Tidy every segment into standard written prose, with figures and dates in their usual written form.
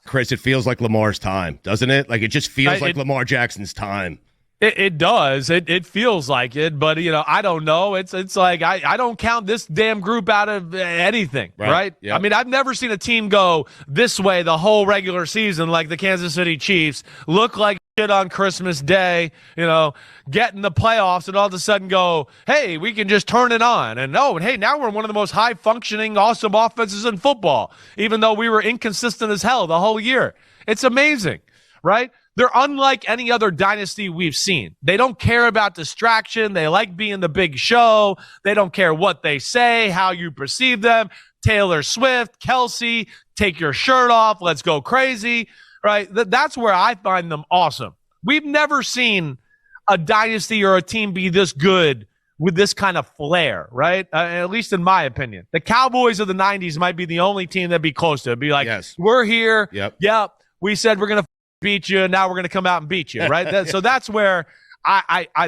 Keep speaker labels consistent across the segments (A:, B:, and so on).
A: Chris, it feels like Lamar's time, doesn't it? Like, it just feels like Lamar Jackson's time.
B: It does. It feels like it, but I don't know. It's like I don't count this damn group out of anything, right?
A: Yep.
B: I mean, I've never seen a team go this way the whole regular season like the Kansas City Chiefs, look like shit on Christmas Day, get in the playoffs and all of a sudden go, hey, we can just turn it on. And hey, now we're one of the most high functioning, awesome offenses in football, even though we were inconsistent as hell the whole year. It's amazing, right? They're unlike any other dynasty we've seen. They don't care about distraction. They like being the big show. They don't care what they say, how you perceive them. Taylor Swift, Kelsey, take your shirt off. Let's go crazy, right? That's where I find them awesome. We've never seen a dynasty or a team be this good with this kind of flair, right? At least in my opinion. The Cowboys of the 90s might be the only team that'd be close to it. Be like, yes, we're here. Yep. We said we're going to beat you, and now we're going to come out and beat you, right? So that's where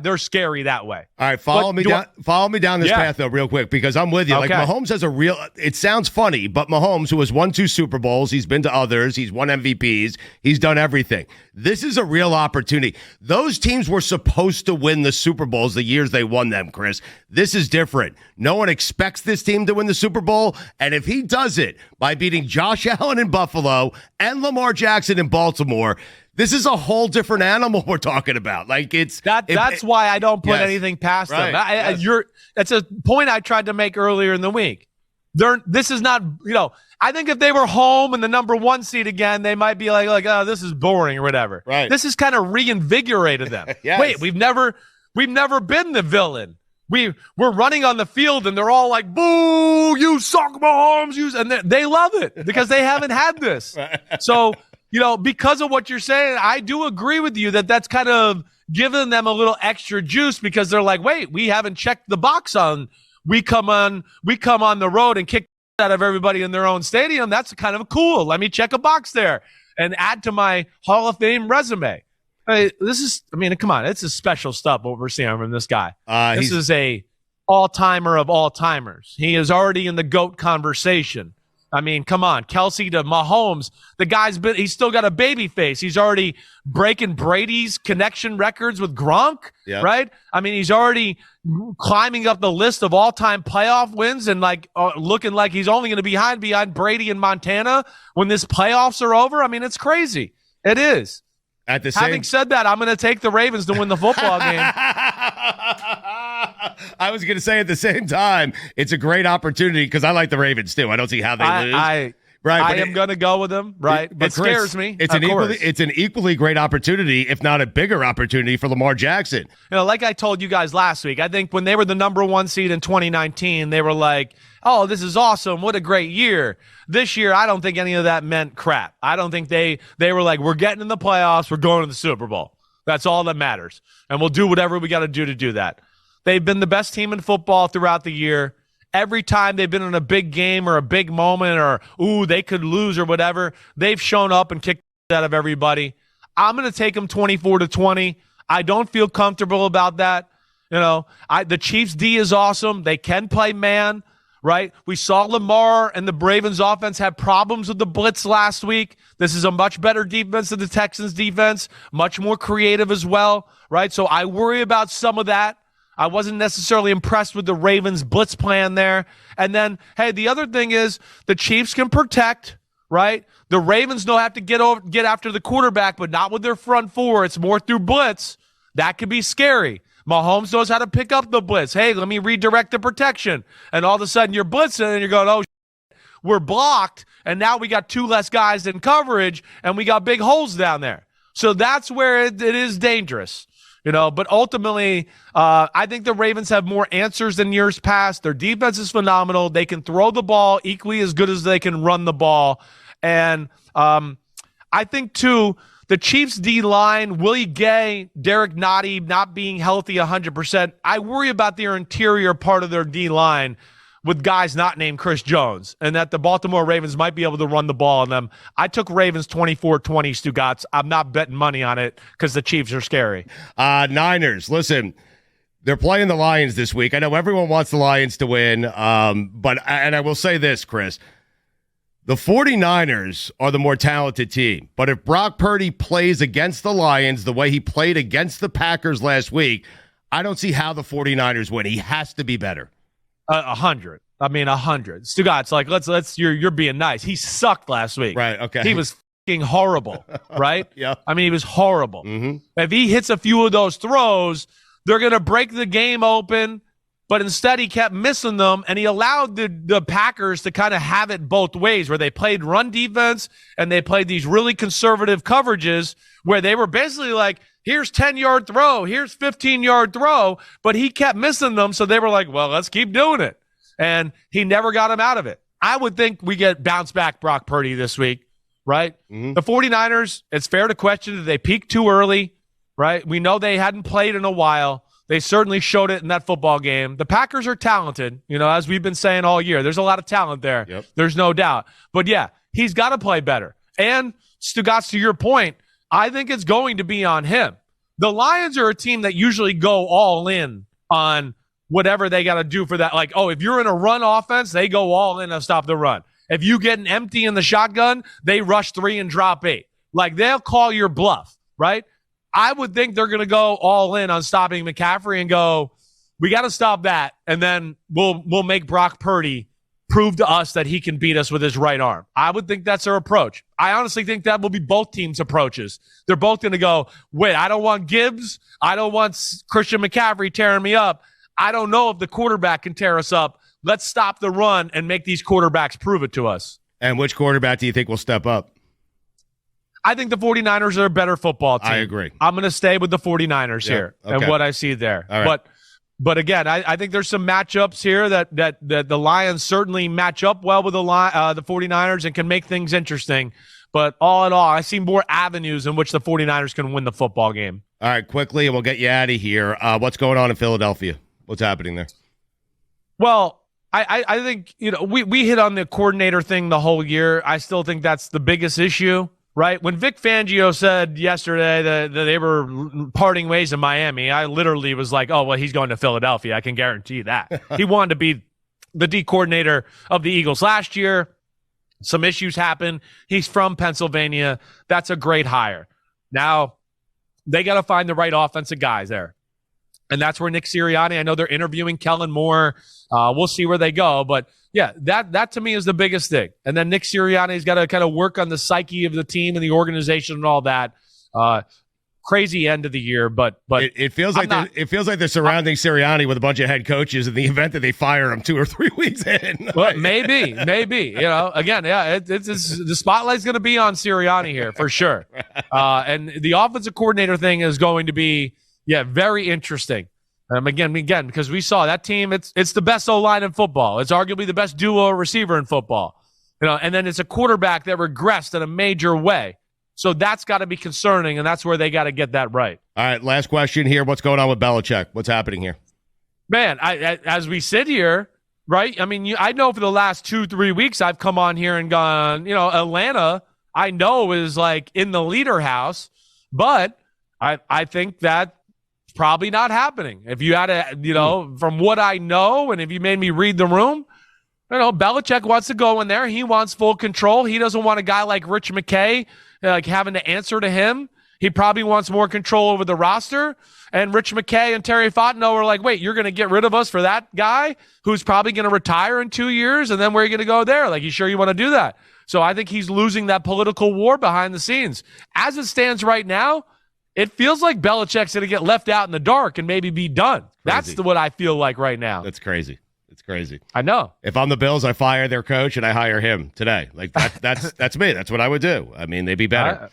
B: they're scary that way.
A: All right, follow me down this path, though, real quick, because I'm with you. Okay. Like, Mahomes has a real – it sounds funny, but Mahomes, who has won 2 Super Bowls, he's been to others, he's won MVPs, he's done everything. This is a real opportunity. Those teams were supposed to win the Super Bowls the years they won them, Chris. This is different. No one expects this team to win the Super Bowl, and if he does it by beating Josh Allen in Buffalo and Lamar Jackson in Baltimore – this is a whole different animal we're talking about. Like, that's
B: why I don't put anything past them. That's a point I tried to make earlier in the week. This is not, I think if they were home in the number 1 seed again, they might be like, oh, this is boring or whatever.
A: Right.
B: This has kind of reinvigorated them.
A: Yes.
B: Wait, we've never been the villain. We're running on the field and they're all like, boo, you suck, Mahomes, and they love it because they haven't had this. So, because of what you're saying, I do agree with you that's kind of giving them a little extra juice because they're like, wait, we haven't checked the box on. We come on the road and kick out of everybody in their own stadium. That's kind of cool. Let me check a box there and add to my Hall of Fame resume. Come on. It's a special stuff what we're seeing from this guy. This is a all-timer of all-timers. He is already in the GOAT conversation. I mean, come on, Kelsey to Mahomes. The he's still got a baby face. He's already breaking Brady's connection records with Gronk, right? I mean, he's already climbing up the list of all-time playoff wins and looking like he's only going to be behind Brady and Montana when this playoffs are over. I mean, it's crazy. It is. Having said that, I'm going to take the Ravens to win the football game.
A: I was going to say at the same time, it's a great opportunity because I like the Ravens too. I don't see how they lose.
B: I am going to go with them, right? But Chris, scares me.
A: It's an equally great opportunity, if not a bigger opportunity, for Lamar Jackson.
B: Like I told you guys last week, I think when they were the number 1 seed in 2019, they were like, oh, this is awesome. What a great year. This year, I don't think any of that meant crap. I don't think they were like, we're getting in the playoffs. We're going to the Super Bowl. That's all that matters. And we'll do whatever we got to do that. They've been the best team in football throughout the year. Every time they've been in a big game or a big moment or, they could lose or whatever, they've shown up and kicked out of everybody. I'm going to take them 24-20. I don't feel comfortable about that. The Chiefs' D is awesome. They can play man, right? We saw Lamar and the Ravens offense have problems with the blitz last week. This is a much better defense than the Texans' defense, much more creative as well, right? So I worry about some of that. I wasn't necessarily impressed with the Ravens blitz plan there. And then, hey, the other thing is the Chiefs can protect, right? The Ravens don't have to get after the quarterback, but not with their front four. It's more through blitz. That could be scary. Mahomes knows how to pick up the blitz. Hey, let me redirect the protection. And all of a sudden you're blitzing and you're going, oh, we're blocked. And now we got 2 less guys in coverage and we got big holes down there. So that's where it is dangerous. But ultimately, I think the Ravens have more answers than years past. Their defense is phenomenal. They can throw the ball equally as good as they can run the ball. And I think, too, the Chiefs' D-line, Willie Gay, Derek Nottie not being healthy 100%, I worry about their interior part of their D-line with guys not named Chris Jones, and that the Baltimore Ravens might be able to run the ball on them. I took Ravens 24-20, Stugotz. I'm not betting money on it because the Chiefs are scary.
A: Niners, listen, they're playing the Lions this week. I know everyone wants the Lions to win, but I will say this, Chris. The 49ers are the more talented team, but if Brock Purdy plays against the Lions the way he played against the Packers last week, I don't see how the 49ers win. He has to be better.
B: 100. I mean, 100. Stugotz, like, let's. You're being nice. He sucked last week.
A: Right. Okay.
B: He was fucking horrible. Right.
A: Yeah.
B: I mean, he was horrible.
A: Mm-hmm.
B: If he hits a few of those throws, they're gonna break the game open. But instead, he kept missing them, and he allowed the Packers to kind of have it both ways, where they played run defense and they played these really conservative coverages where they were basically like, here's 10-yard throw, here's 15-yard throw, but he kept missing them, so they were like, well, let's keep doing it. And he never got him out of it. I would think we get bounce back Brock Purdy this week, right? Mm-hmm. The 49ers, it's fair to question, did they peak too early, right? We know they hadn't played in a while. They certainly showed it in that football game. The Packers are talented, as we've been saying all year. There's a lot of talent there. Yep. There's no doubt. But, yeah, he's got to play better. And, Stugotz, to your point, I think it's going to be on him. The Lions are a team that usually go all in on whatever they got to do for that. Like, if you're in a run offense, they go all in to stop the run. If you get an empty in the shotgun, they rush 3 and drop 8. Like, they'll call your bluff, right? I would think they're going to go all in on stopping McCaffrey and go, we got to stop that, and then we'll make Brock Purdy prove to us that he can beat us with his right arm. I would think that's their approach. I honestly think that will be both teams' approaches. They're both going to go, wait, I don't want Gibbs. I don't want Christian McCaffrey tearing me up. I don't know if the quarterback can tear us up. Let's stop the run and make these quarterbacks prove it to us.
A: And which quarterback do you think will step up?
B: I think the 49ers are a better football team.
A: I agree.
B: I'm going to stay with the 49ers here and what I see there.
A: Right.
B: But again, I think there's some matchups here that the Lions certainly match up well with the 49ers and can make things interesting. But all in all, I see more avenues in which the 49ers can win the football game.
A: All right, quickly, and we'll get you out of here. What's going on in Philadelphia? What's happening there?
B: Well, I think we hit on the coordinator thing the whole year. I still think that's the biggest issue. Right? When Vic Fangio said yesterday that they were parting ways in Miami, I literally was like, oh, well, he's going to Philadelphia. I can guarantee that. He wanted to be the D coordinator of the Eagles last year. Some issues happened. He's from Pennsylvania. That's a great hire. Now, they got to find the right offensive guys there. And that's where Nick Sirianni, I know they're interviewing Kellen Moore. We'll see where they go. But, yeah, that to me is the biggest thing. And then Nick Sirianni's got to kind of work on the psyche of the team and the organization and all that. Crazy end of the year, but
A: it feels like they're surrounding Sirianni with a bunch of head coaches in the event that they fire him 2 or 3 weeks in.
B: Well, maybe. Again, yeah, it's the spotlight's going to be on Sirianni here for sure. And the offensive coordinator thing is going to be very interesting. Again, because we saw that team. It's the best O-line in football. It's arguably the best duo receiver in football. And then it's a quarterback that regressed in a major way. So that's got to be concerning, and that's where they got to get that right.
A: All right, last question here. What's going on with Belichick? What's happening here?
B: Man, as we sit here, right? I mean, I know for the last 2-3 weeks I've come on here and gone, Atlanta, I know is like in the leader house, but I think that's probably not happening. If you had from what I know, and if you made me read the room, Belichick wants to go in there. He wants full control. He doesn't want a guy like Rich McKay having to answer to him. He probably wants more control over the roster. And Rich McKay and Terry Fontenot are like, wait, you're going to get rid of us for that guy who's probably going to retire in 2 years? And then where are you going to go there? Like, you sure you want to do that? So I think he's losing that political war behind the scenes. As it stands right now, it feels like Belichick's going to get left out in the dark and maybe be done. That's what I feel like right now.
A: That's crazy. It's crazy.
B: I know.
A: If I'm the Bills, I fire their coach and I hire him today. Like that's me. That's what I would do. I mean, they'd be better.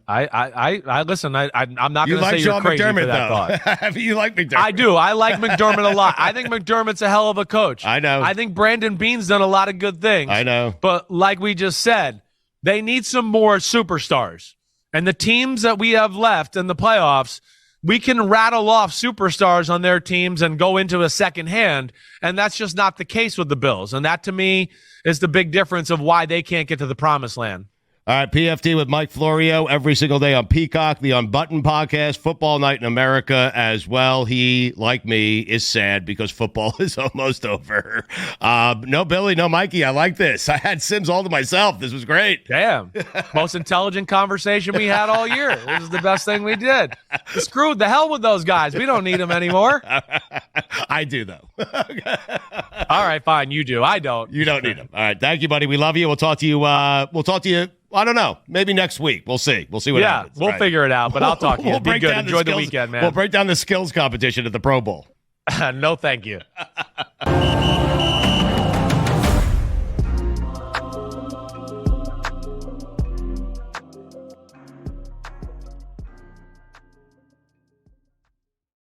B: I listen. I'm not going to say
A: Sean
B: you're crazy
A: McDermott,
B: for that
A: thought. You like McDermott?
B: I do. I like McDermott a lot. I think McDermott's a hell of a coach.
A: I know.
B: I think Brandon Beane's done a lot of good things.
A: I know.
B: But like we just said, they need some more superstars. And the teams that we have left in the playoffs, we can rattle off superstars on their teams and go into a second hand, and that's just not the case with the Bills. And that, to me, is the big difference of why they can't get to the promised land.
A: All right, PFT with Mike Florio every single day on Peacock, the Unbuttoned podcast, Football Night in America as well. He, like me, is sad because football is almost over. No Billy, no Mikey. I like this. I had Sims all to myself. This was great.
B: Damn. Most intelligent conversation we had all year. This is the best thing we did. Screwed the hell with those guys. We don't need them anymore.
A: I do, though.
B: All right, fine. You do. I don't.
A: You don't need them. All right. Thank you, buddy. We love you. We'll talk to you. I don't know. Maybe next week. We'll see. We'll see what happens.
B: We'll figure it out, but I'll talk to you. Be good. Enjoy the weekend, man.
A: We'll break down the skills competition at the Pro Bowl.
B: No, thank you.